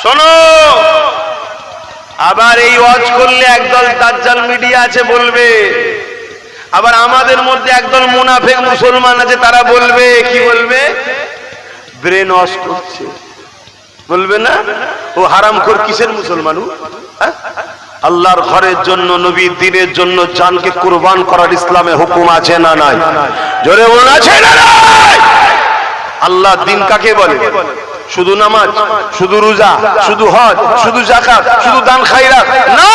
শোনো, আবার এই ওয়াজ করলে একদল দাজ্জাল মিডিয়া আছে বলবে, আবার আমাদের মধ্যে একদল মুনাফিক মুসলমান আছে, তারা বলবে, কি বলবে? ব্রেন ওয়াশ করছে, বলবে না? ও হারামখোর কিসের মুসলমান? আল্লাহর ঘরের জন্য, নবীর দ্বীনের জন্য জানকে কুরবান করার ইসলামে হুকুম আছে না নাই? জোরে বলুন, আছে না নাই? আল্লাহর দ্বীন কাকে বলে? শুধু নামাজ, শুধু রোজা, শুধু হজ, শুধু যাকাত, শুধু দান খায়রাত না।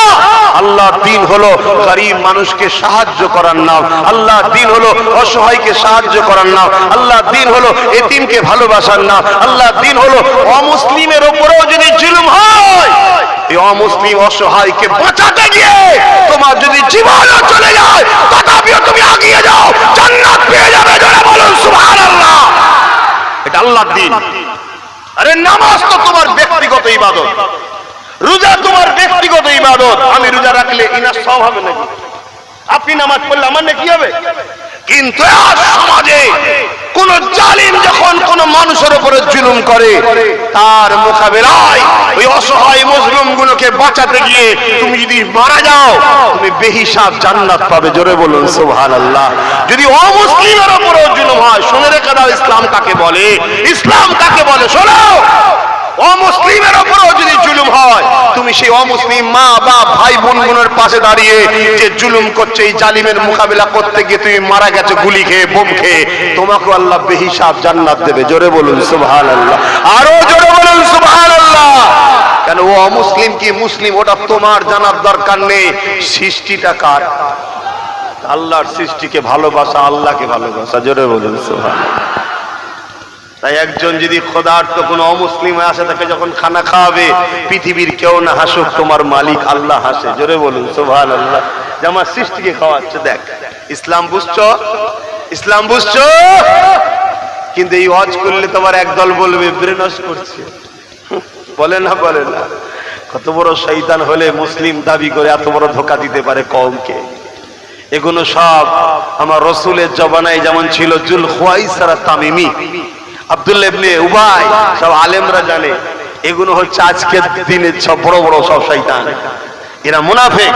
আল্লাহর দ্বীন হলো গরীব মানুষকে সাহায্য করার নাম। আল্লাহর দ্বীন হলো অসহায়কে সাহায্য করার নাম। আল্লাহর দ্বীন হলো এতিমকে ভালোবাসার নাম। আল্লাহর দ্বীন হলো অমুসলিমের উপরেও যদি জুলুম হয়, এই অমুসলিম অসহায়কে বাঁচাতে গিয়ে তোমার যদি জীবনও চলে যায়, তথাপিও তুমি এগিয়ে যাও, জান্নাত পেয়ে যাবে। যারা বলুন সুবহানাল্লাহ। এটা আল্লাহর দ্বীন। আরে নামাজ তো তোমার ব্যক্তিগত ইবাদত, রোজা তোমার ব্যক্তিগত ইবাদত। আমি রোজা রাখলে ইনার সওয়াব হবে নাকি? আপনি নামাজ পড়লে আমার নাকি হবে? কিন্তু আজ সমাজে কোন জালিম যখন কোন মানুষের উপরে জুলুম করে, তার মোকাবেলায় ওই অসহায় মুসলিমগুলোকে বাঁচাতে গিয়ে তুমি যদি মারা যাও, তুমি বেহিসাব জান্নাত পাবে। জোরে বলুন সুবহানাল্লাহ। যদি অমুসলিমের উপরে জুলুম হয়, শুনে রেখে দাও ইসলাম কাকে বলে। ইসলাম কাকে বলে শোনো। অমুসলিমের উপরেও যদি জুলুম হয়, তুমি সেই অমুসলিম মা বাপ ভাই বোনগুলোর পাশে দাঁড়িয়ে যে জুলুম করছে, এই জালিমের মোকাবিলা করতে গিয়ে তুমি মারা গেছো গুলি খেয়ে, বোম খেয়ে, তোমাকে আল্লাহ বেহিসাব জান্নাত দেবে। জোরে বলুন সুবহানাল্লাহ। আরো জোরে বলুন সুবহানাল্লাহ। কেন ও অমুসলিম কি মুসলিম ওটা তোমার জানার দরকার নেই। সৃষ্টিটা কার? আল্লাহর সৃষ্টিকে ভালোবাসা, আল্লাহকে ভালোবাসা। জোরে বলুন সুবহানাল্লাহ। তাই একজন যদি খোদার্থ কোন অমুসলিম আসে, তাকে যখন খানা খাওয়াবে, পৃথিবীর কেউ না হাসুক, তোমার মালিক আল্লাহ হাসে। জোরে বলুন সুবহানাল্লাহ। যে আমার সৃষ্টিকে খাওয়াচ্ছে। দেখ, ইসলাম বুঝছো? ইসলাম বুঝছো? কিন্তু এই ওয়াজ করলে তোমার একদল বলবে ব্রেন ওয়াশ করছে। বলে না? বলে না? কত বড় শয়তান হলে মুসলিম দাবি করে এত বড় ধোঁকা দিতে পারে কওমকে। এগুলো সব আমার রাসূলের জবানায় যেমন ছিল জুল খুয়াইসারা তামিমি, আব্দুল্লাহ ইবনে উবাই, সব আলেমরা জানে। এগুলো হচ্ছে আজকের দিনের সব বড় বড় সব শয়তান। এরা মুনাফিক,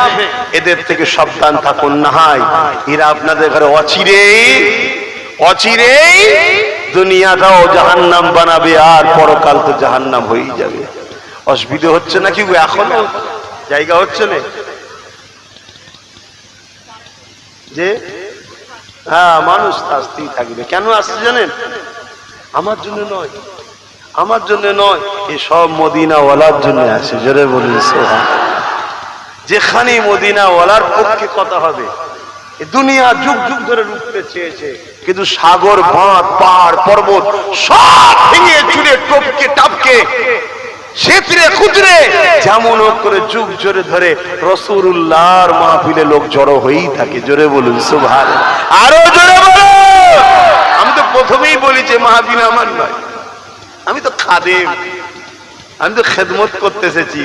এদের থেকে সাবধান থাকুন। না হয় এরা আপনাদের ঘরে অচিরেই দুনিয়াটাও জাহান্নাম বানাবে, আর পরকাল তো জাহান্নাম হয়েই যাবে। অসুবিধা হচ্ছে নাকি? এখনো জায়গা হচ্ছে না যে হ্যাঁ মানুষ আসতেই থাকবে। কেন আসছে জানেন? আমার জন্য নয়, আমার জন্য নয়, এই সব মদিনাওয়ালার জন্য আসে। জোরে বলুন সুবহানাল্লাহ। যেখানে মদিনাওয়ালার পক্ষে কথা হবে, এই দুনিয়া যুগ যুগ ধরে রুখতে চেয়েছে, কিন্তু সাগর বাঁধ পাহাড় পর্বত সব ভেঙে চুরে টপকে টাপকে সেতরে খুদরে যেমন করে যুগ জোরে ধরে রাসূলুল্লাহর মাহফিলে লোক জড়ো হয়েই থাকে। জোরে বলুন সুবহানাল্লাহ। আরো জোরে বলুন। আমি তো প্রথমেই বলি যে মাহফিল আমার নয়, আমি তো খাদেম, আমি তো খেদমত করতে এসেছি।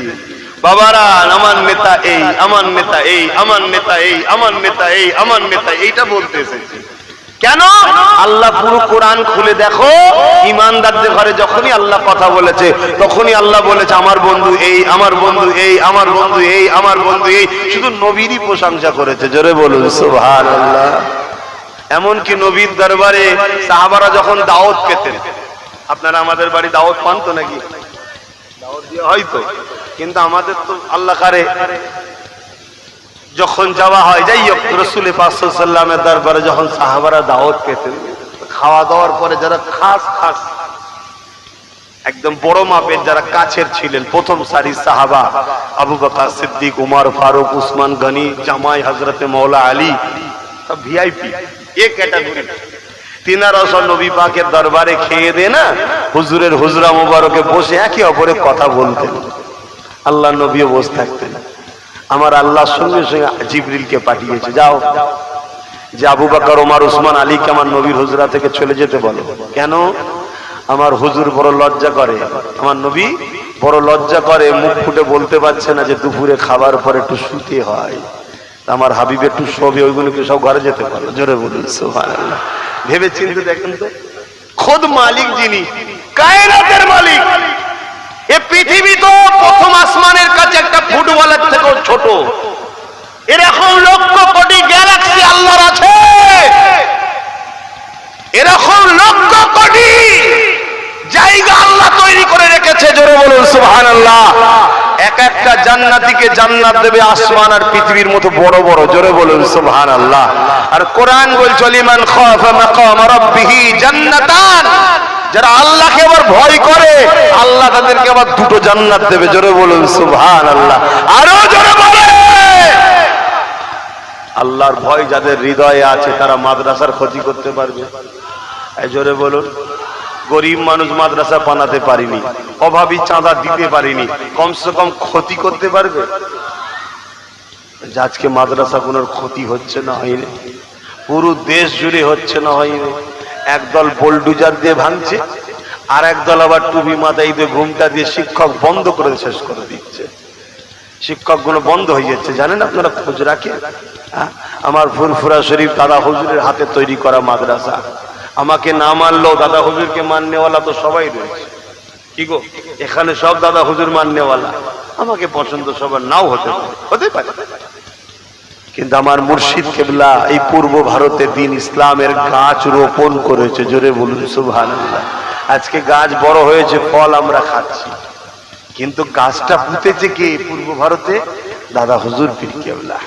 বাবারা, আমার নেতা এই, আমার নেতা এই, আমার নেতা এই, আমার নেতা এই, আমার নেতা এইটা বলতে এসেছি। কেন? আল্লাহ পুরো কোরআন খুলে দেখো, ইমানদারদের ঘরে যখনই আল্লাহ কথা বলেছে, তখনই আল্লাহ বলেছে আমার বন্ধু এই, আমার বন্ধু এই, আমার বন্ধু এই, আমার বন্ধু এই। শুধু নবীরই প্রশংসা করেছে। জোরে বলুন সুবহানাল্লাহ। এমনকি নবীর দরবারে সাহাবারা যখন দাওয়াত পেতেন, আপনারা আমাদের বাড়ি দাওয়াত পান তো নাকি? দাওয়াত দেওয়া হয়তো, কিন্তু আমাদের তো আল্লাহ কারে যখন যাওয়া হয়, যাই হোক, রাসূল পাক সাল্লাল্লাহু আলাইহি ওয়াসাল্লামের দরবারে যখন সাহাবারা দাওয়াত পেতেন, খাওয়া দাওয়ার পরে যারা খাস একদম বড় মাপের যারা কাছের ছিলেন, প্রথম সারির সাহাবা আবু বকর সিদ্দিক, উমর ফারুক, উসমান গনি, জামাই হযরতে মাওলা আলী, সব ভিআইপি এক ক্যাটাগরি। তিনারা সব নবী পাকের দরবারে খেয়ে দে না হুজুরের হুজরা মুবারকে বসে একে অপরের কথা বলতেন। আল্লাহ নবীও বসে থাকতেন। আমার আল্লাহর সঙ্গে সঙ্গে জিবরিলকে পাঠিয়েছে, যাও যে আবু বকর, ওমর, উসমান, আলীকে আমার নবীর হুজরা থেকে চলে যেতে বলো। কেন? আমার হুজুর বড় লজ্জা করে, আমার নবী বড় লজ্জা করে, মুখ ফুটে বলতে পারছে না যে দুপুরে খাবার পরে একটু শুতে হয়, আমার হাবিব একটু শোবে, ওইগুলোকে সব ঘরে যেতে পারো। জোরে বলুন সুবহানাল্লাহ। ভেবে চিন্তে দেখেন তো, খোদ মালিক যিনি কায়নাতের মালিক, এ পৃথিবী তো আসমানের কাছে একটা ফুটবলের থেকেও ছোট। এরকম লক্ষ কোটি গ্যালাক্সি আল্লাহর আছে, এরকম লক্ষ কোটি জায়গা আল্লাহ তৈরি করে রেখেছে। জোরে বলুন সুবহানাল্লাহ। এক একটা জান্নাতীকে জান্নাত দেবে আসমান আর পৃথিবীর মতো বড় বড়। জোরে বলুন সুবহানাল্লাহ। আর কোরআন বলছে লিমান খাফা মাকাম রাব্বিহি জান্নাতান, যারা আল্লাহকে আবার ভয় করে আল্লাহ তাদেরকে আবার দুটো জান্নাত দেবে। জোরে বলুন সুবহানাল্লাহ। আরো জোরে বলেন। আল্লাহর ভয় যাদের হৃদয়ে আছে তারা মাদ্রাসার ক্ষতি করতে পারবে? এই জোরে বলুন। গরিব মানুষ মাদ্রাসা বানাতে পারিনি, অভাবী চাঁদা দিতে পারিনি, কমসে কম ক্ষতি করতে পারবে? আজকে মাদ্রাসা কোন ক্ষতি হচ্ছে না হয়নি, পুরো দেশ জুড়ে হচ্ছে না হয়নি। একদল বোলডুজার দিয়ে ভাঙছে, আর একদল আবার টুপি মাথায় দিয়ে ঘুমটা দিয়ে শিক্ষক বন্ধ করে শেষ করে দিচ্ছে। শিক্ষক গুলো বন্ধ হয়ে যাচ্ছে, জানেন আপনারা? খোঁজ রাখে। আমার ফুরফুরা শরীফ দাদা হুজুরের হাতে তৈরি করা মাদ্রাসা। আমাকে না মানলেও দাদা হুজুরকে মাননেওয়ালা তো সবাই রয়েছে। কি গো, এখানে সব দাদা হুজুর মাননেওয়ালা। আমাকে পছন্দ সবার নাও হতে পারে, কিন্তু আমার মুর্শিদ কেবলা এই পূর্ব ভারতে দিন ইসলামের গাছ রোপণ করেছে। জোরে বলুন সুবহানাল্লাহ। আজকে গাছ বড় হয়েছে, ফল আমরা খাচ্ছি, কিন্তু গাছটা পুঁতেছে কে পূর্ব ভারতে? দাদা হুজুর পীর কেবলা।